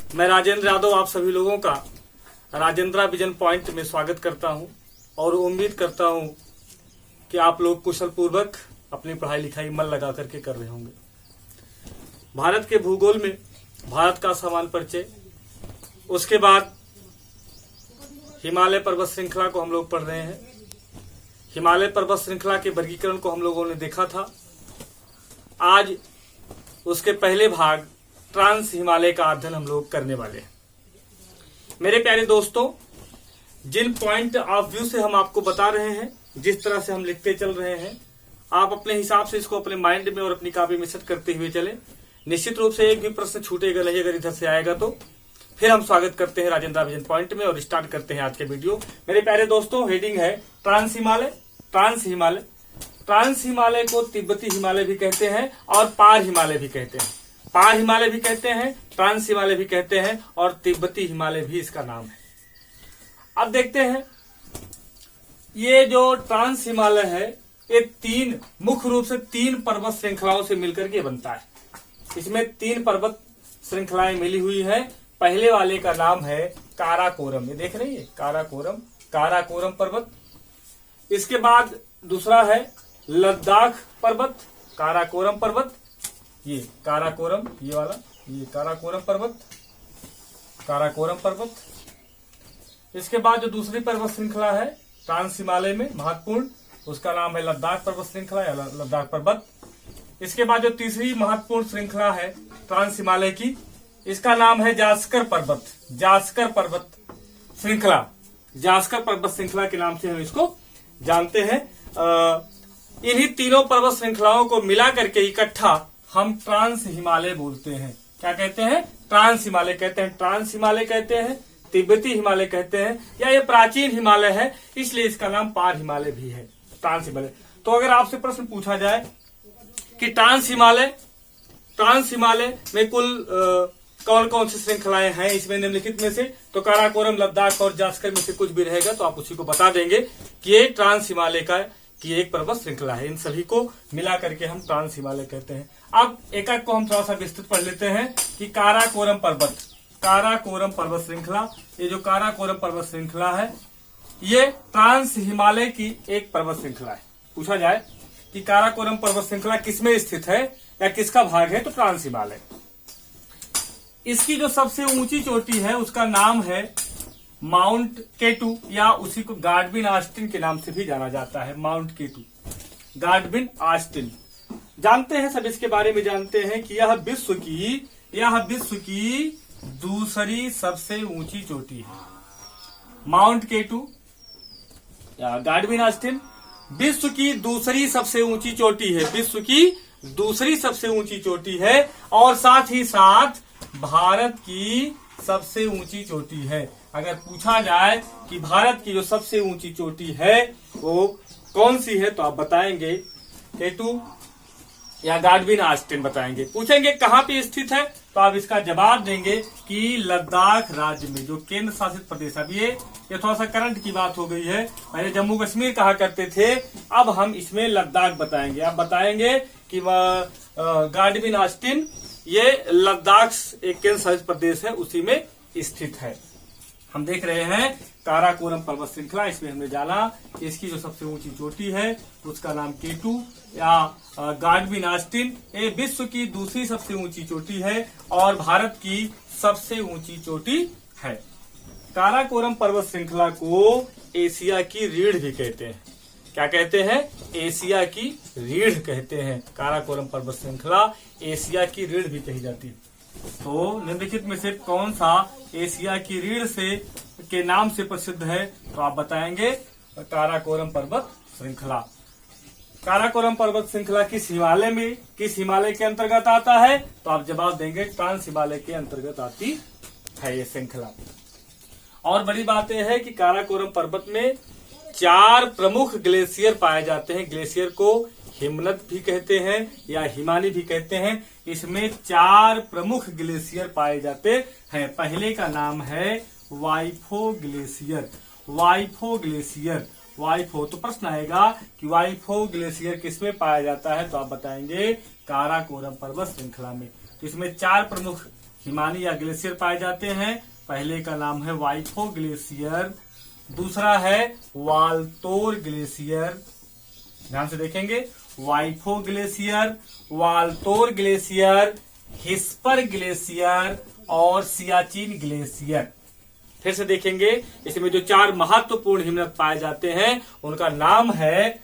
मैं राजेंद्र यादव आप सभी लोगों का राजेंद्रा विजन पॉइंट में स्वागत करता हूं और उम्मीद करता हूं कि आप लोग कुशल पूर्वक अपनी पढ़ाई लिखाई मन लगा करके कर रहे होंगे। भारत के भूगोल में भारत का सामान्य परिचय, उसके बाद हिमालय पर्वत श्रृंखला को हम लोग पढ़ रहे हैं। हिमालय पर्वत श्रृंखला के वर्गीकरण को हम लोगों ने देखा था। आज उसके पहले भाग ट्रांस हिमालय का अध्ययन हम लोग करने वाले हैं। मेरे प्यारे दोस्तों, जिन पॉइंट ऑफ व्यू से हम आपको बता रहे हैं, जिस तरह से हम लिखते चल रहे हैं, आप अपने हिसाब से इसको अपने माइंड में और अपनी कॉपी में सेट करते हुए चले। निश्चित रूप से एक भी प्रश्न छूटेगा नहीं अगर इधर से आएगा तो। फिर हम स्वागत करते हैं राजेंद्रा विजन पॉइंट में और स्टार्ट करते हैं आज के वीडियो। मेरे प्यारे दोस्तों, हेडिंग है trans Himalaya. Trans Himalaya, trans Himalaya को तिब्बती हिमालय भी कहते हैं और पार हिमालय भी कहते हैं। पार हिमालय भी कहते हैं, ट्रांस हिमालय भी कहते हैं और तिब्बती हिमालय भी इसका नाम है। अब देखते हैं, ये जो ट्रांस हिमालय है, ये मुख्य रूप से तीन पर्वत श्रृंखलाओं से मिलकर के बनता है। इसमें तीन पर्वत श्रृंखलाएं मिली हुई है। पहले वाले का नाम है काराकोरम, ये देख रही है काराकोरम, काराकोरम पर्वत। इसके बाद दूसरा है लद्दाख पर्वत, काराकोरम पर्वत, ये काराकोरम, ये वाला, ये काराकोरम पर्वत, काराकोरम पर्वत। इसके बाद जो दूसरी पर्वत श्रृंखला है ट्रांस हिमालय में महत्वपूर्ण, उसका नाम है लद्दाख पर्वत श्रृंखला या लद्दाख पर्वत। इसके बाद जो तीसरी महत्वपूर्ण श्रृंखला है ट्रांस हिमालय की, इसका नाम है जास्कर पर्वत, जास्कर पर्वत श्रृंखला, जास्कर पर्वत श्रृंखला के नाम से हम इसको जानते हैं। इन्हीं तीनों पर्वत श्रृंखलाओं को मिला करके इकट्ठा हम ट्रांस हिमालय बोलते हैं। क्या कहते हैं? ट्रांस हिमालय कहते हैं। ट्रांस हिमालय कहते हैं, तिब्बती हिमालय कहते हैं, या ये प्राचीन हिमालय है इसलिए इसका नाम पार हिमालय भी है, ट्रांस हिमालय। तो अगर आपसे प्रश्न पूछा जाए कि ट्रांस हिमालय में कुल कौन कौन सी श्रृंखलाएं हैं इसमें निम्नलिखित में से, तो काराकोरम, लद्दाख और जास्कर में से कुछ भी रहेगा तो आप उसी को बता देंगे कि ये ट्रांस हिमालय की एक पर्वत श्रृंखला है। इन सभी को मिला करके हम ट्रांस हिमालय कहते हैं। अब एक एक को हम थोड़ा सा विस्तृत पढ़ लेते हैं कि काराकोरम पर्वत, काराकोरम पर्वत श्रृंखला, ये जो काराकोरम पर्वत श्रृंखला है ये ट्रांस हिमालय की एक पर्वत श्रृंखला है। पूछा जाए कि काराकोरम पर्वत श्रृंखला किसमें स्थित है या किसका भाग है, तो ट्रांस हिमालय। इसकी जो सबसे ऊंची चोटी है उसका नाम है माउंट केटू, या उसी को गाडविन ऑस्टिन के नाम से भी जाना जाता है। माउंट केटू, गाडविन ऑस्टिन, जानते हैं सब इसके बारे में जानते हैं कि यह विश्व की दूसरी सबसे ऊंची चोटी है। माउंट केटू या गाडविन ऑस्टिन विश्व की दूसरी सबसे ऊंची चोटी है, विश्व की दूसरी सबसे ऊंची चोटी है और साथ ही साथ भारत की सबसे ऊंची चोटी है। अगर पूछा जाए कि भारत की जो सबसे ऊंची चोटी है वो कौन सी है तो आप बताएंगे केटू या गाडविन ऑस्टिन बताएंगे। पूछेंगे कहां पे स्थित है तो आप इसका जवाब देंगे कि लद्दाख राज्य में, जो केंद्र शासित प्रदेश। अब ये थोड़ा सा करंट की बात हो गई है, पहले जम्मू कश्मीर कहा करते थे, अब हम इसमें लद्दाख बताएंगे। अब बताएंगे कि गाडविन ऑस्टिन ये लद्दाख एक केंद्र शासित प्रदेश है उसी में स्थित है। हम देख रहे हैं काराकोरम पर्वत श्रृंखला, इसमें हमने जाना कि इसकी जो सबसे ऊंची चोटी है उसका नाम केटू या गाडविन ऑस्टिन, ये विश्व की दूसरी सबसे ऊंची चोटी है और भारत की सबसे ऊंची चोटी है। काराकोरम पर्वत श्रृंखला को एशिया की रीढ़ भी कहते हैं। क्या कहते हैं? एशिया की रीढ़ कहते हैं। काराकोरम पर्वत श्रृंखला एशिया की रीढ़ भी कही जाती है। तो निम्नलिखित में से कौन सा एशिया की रीढ़ के नाम से प्रसिद्ध है तो आप बताएंगे काराकोरम पर्वत श्रृंखला। काराकोरम पर्वत श्रृंखला किस हिमालय के अंतर्गत आता है तो आप जवाब देंगे ट्रांस हिमालय के अंतर्गत आती है ये श्रृंखला। और बड़ी बात यह है कि काराकोरम पर्वत में 4 प्रमुख ग्लेशियर पाए जाते हैं। ग्लेशियर को हिमनद भी कहते हैं या हिमानी भी कहते हैं। इसमें 4 प्रमुख ग्लेशियर पाए जाते हैं। पहले का नाम है वाइफो ग्लेशियर, वाइफो ग्लेशियर, वाइफो। तो प्रश्न आएगा कि वाइफो ग्लेशियर किसमें पाया जाता है तो आप बताएंगे काराकोरम पर्वत श्रृंखला में। तो इसमें 4 प्रमुख हिमानी या ग्लेशियर पाए जाते हैं। पहले का नाम है वाइफो ग्लेशियर, दूसरा है वाल्तोर ग्लेशियर। ध्यान से देखेंगे, वाइफो glacier, Baltoro glacier, Hispar glacier और सियाचिन ग्लेशियर। फिर से देखेंगे, इसमें जो 4 महत्वपूर्ण हिमनद पाए जाते हैं उनका नाम है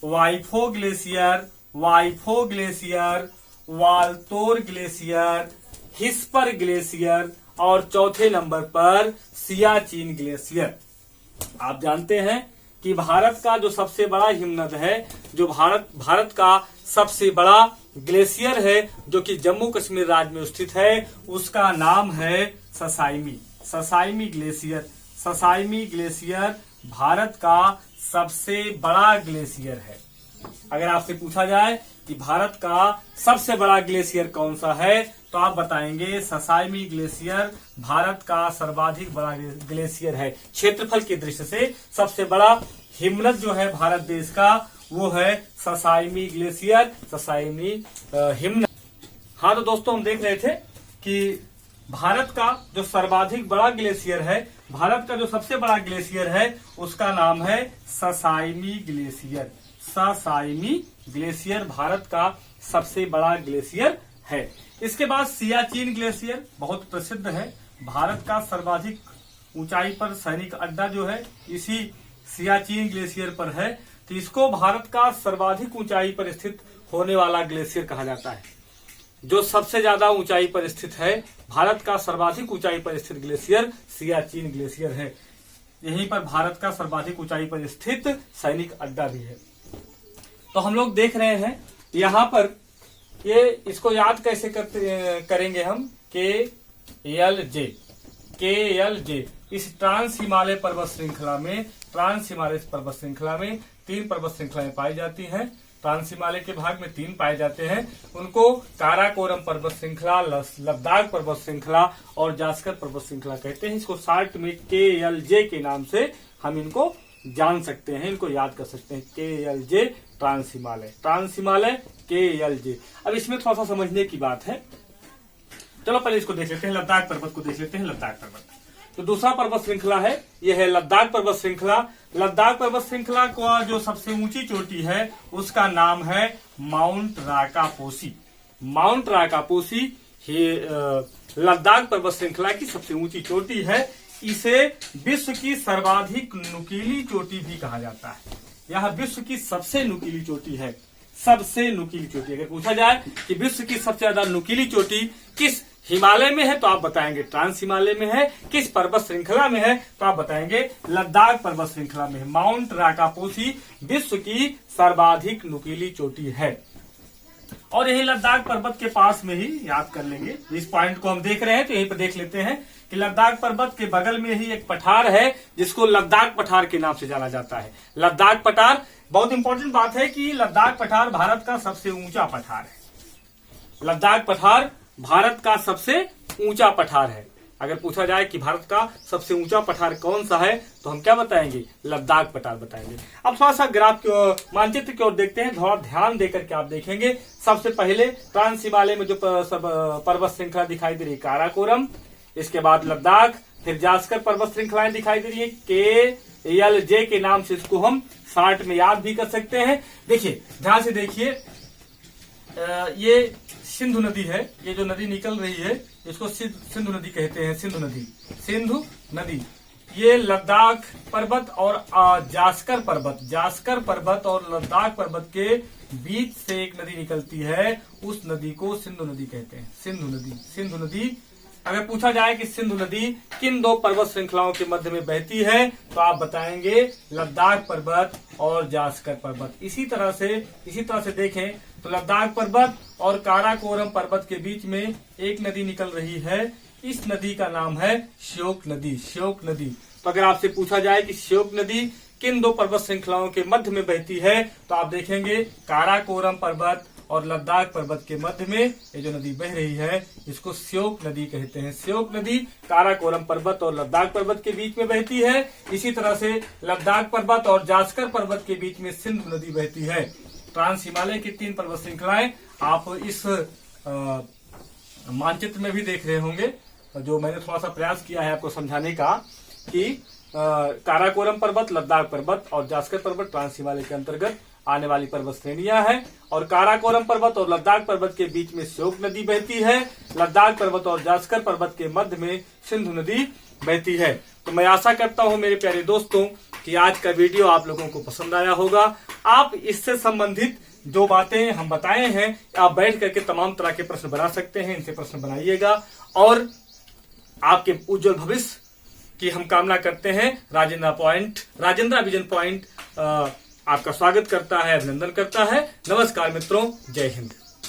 Biafo glacier, Biafo glacier, Baltoro glacier, Hispar glacier और चौथे नंबर पर सियाचिन ग्लेशियर। आप जानते हैं कि भारत का जो सबसे बड़ा हिमनद है, जो भारत का सबसे बड़ा ग्लेशियर है, जो कि जम्मू कश्मीर राज्य में स्थित है, उसका नाम है ससाइमी, ससाइमी ग्लेशियर। ससाइमी ग्लेशियर भारत का सबसे बड़ा ग्लेशियर है। अगर आपसे पूछा जाए कि भारत का सबसे बड़ा ग्लेशियर कौन सा है, तो आप बताएंगे ससाइमी ग्लेशियर भारत का सर्वाधिक बड़ा ग्लेशियर है। क्षेत्रफल की दृष्टि से सबसे बड़ा हिमनद जो है भारत देश का, वो है ससाइमी ग्लेशियर, ससाइमी हिमनद। हाँ, तो दोस्तों हम देख रहे थे कि भारत का जो सर्वाधिक बड़ा ग्लेशियर है, भारत का जो सबसे बड़ा ग्लेशियर है, उसका नाम है ससाइमी ग्लेशियर। ससाइमी ग्लेशियर भारत का सबसे बड़ा ग्लेशियर है। इसके बाद सियाचिन ग्लेशियर बहुत प्रसिद्ध है। भारत का सर्वाधिक ऊंचाई पर सैनिक अड्डा जो है इसी सियाचिन ग्लेशियर पर है, तो इसको भारत का सर्वाधिक ऊंचाई पर स्थित होने वाला ग्लेशियर कहा जाता है। जो सबसे ज्यादा ऊंचाई पर स्थित है, भारत का सर्वाधिक ऊंचाई पर स्थित ग्लेशियर सियाचिन ग्लेशियर है। यहीं पर भारत का सर्वाधिक ऊंचाई पर स्थित सैनिक अड्डा भी है। तो हम लोग देख रहे हैं यहाँ पर, ये इसको याद कैसे करेंगे हम, KLJ। इस ट्रांस हिमालय पर्वत श्रृंखला में, ट्रांस हिमालय पर्वत श्रृंखला में 3 पर्वत श्रृंखलाएं पाई जाती हैं। ट्रांस हिमालय के भाग में 3 पाए जाते हैं। उनको काराकोरम पर्वत श्रृंखला, लद्दाख पर्वत श्रृंखला और जास्कर पर्वत श्रृंखला कहते हैं। इसको शॉर्ट में KLJ के नाम से हम इनको जान सकते हैं, इनको याद कर सकते हैं। KLJ trans Himalaya, trans Himalaya KLJ। अब इसमें थोड़ा सा समझने की बात है। चलो पहले इसको देख लेते हैं, लद्दाख पर्वत को देख लेते हैं। लद्दाख पर्वत तो दूसरा पर्वत श्रृंखला है, यह है लद्दाख पर्वत श्रृंखला। लद्दाख पर्वत श्रृंखला का जो सबसे ऊंची चोटी है उसका नाम है माउंट राकापोसी। माउंट राकापोसी लद्दाख पर्वत श्रृंखला की सबसे ऊंची चोटी है। इसे विश्व की सर्वाधिक नुकीली चोटी भी कहा जाता है। यह विश्व की सबसे नुकीली चोटी है, सबसे नुकीली चोटी। अगर पूछा जाए कि विश्व की सबसे ज्यादा नुकीली चोटी किस हिमालय में है, तो आप बताएंगे ट्रांस हिमालय में है। किस पर्वत श्रृंखला में है, तो आप बताएंगे लद्दाख पर्वत श्रृंखला में है। माउंट राकापोसी विश्व की सर्वाधिक नुकीली चोटी है और यही लद्दाख पर्वत के पास में ही, याद कर लेंगे इस पॉइंट को हम देख रहे हैं, तो यहीं पर देख लेते हैं कि लद्दाख पर्वत के बगल में ही एक पठार है जिसको लद्दाख पठार के नाम से जाना जाता है। लद्दाख पठार, बहुत इंपॉर्टेंट बात है कि लद्दाख पठार भारत का सबसे ऊंचा पठार है। लद्दाख पठार भारत का सबसे ऊंचा पठार है। अगर पूछा जाए कि भारत का सबसे ऊंचा पठार कौन सा है, तो हम क्या बताएंगे, लद्दाख पठार बताएंगे। अब थोड़ा सा ग्राफ मानचित्र की ओर देखते हैं, थोड़ा ध्यान देकर के आप देखेंगे। सबसे पहले ट्रांस हिमालय में जो पर्वत श्रृंखला दिखाई दे रही है काराकोरम, इसके बाद लद्दाख, फिर जास्कर पर्वत श्रृंखलाएं दिखाई दे रही है। KLJ के नाम से इसको हम शॉर्ट में याद भी कर सकते हैं। देखिए ध्यान से देखिए, ये सिंधु नदी है, ये जो नदी निकल रही है इसको सिंधु नदी कहते हैं। सिंधु नदी, सिंधु नदी। ये लद्दाख पर्वत और जास्कर पर्वत और लद्दाख पर्वत के बीच से एक नदी निकलती है, उस नदी को सिंधु नदी कहते हैं। सिंधु नदी। अगर पूछा जाए कि सिंधु नदी किन 2 पर्वत श्रृंखलाओं के मध्य में बहती है, तो आप बताएंगे लद्दाख पर्वत और जास्कर पर्वत। इसी तरह से देखें तो लद्दाख पर्वत और काराकोरम पर्वत के बीच में एक नदी निकल रही है, इस नदी का नाम है श्योक नदी। तो अगर आपसे पूछा जाए कि श्योक नदी किन 2 पर्वत श्रृंखलाओं के मध्य में बहती है, तो आप देखेंगे काराकोरम पर्वत और लद्दाख पर्वत के मध्य में ये जो नदी बह रही है इसको श्योक नदी कहते हैं। श्योक नदी काराकोरम पर्वत और लद्दाख पर्वत के बीच में बहती है। इसी तरह से लद्दाख पर्वत और जास्कर पर्वत के बीच में सिंधु नदी बहती है। ट्रांस हिमालय की 3 पर्वत श्रृंखलाएं आप इस मानचित्र में भी देख रहे होंगे, जो मैंने थोड़ा सा प्रयास किया है आपको समझाने का कि काराकोरम पर्वत, लद्दाख पर्वत और जास्कर पर्वत ट्रांस हिमालय के अंतर्गत आने वाली पर्वत श्रेणियां हैं। और काराकोरम पर्वत और लद्दाख पर्वत के बीच में श्योक नदी बहती है। लद्दाख पर्वत और जास्कर पर्वत के मध्य में सिंधु नदी बहती है। तो मैं आशा करता हूं मेरे प्यारे दोस्तों कि आज का वीडियो आप लोगों को पसंद आया होगा। आप इससे संबंधित जो बातें हम बताए हैं, आप बैठ करके तमाम तरह के प्रश्न बना सकते हैं। इनसे प्रश्न बनाइएगा और आपके उज्जवल भविष्य की हम कामना करते हैं। राजेंद्र विजन पॉइंट आपका स्वागत करता है, अभिनंदन करता है। नमस्कार मित्रों, जय हिंद।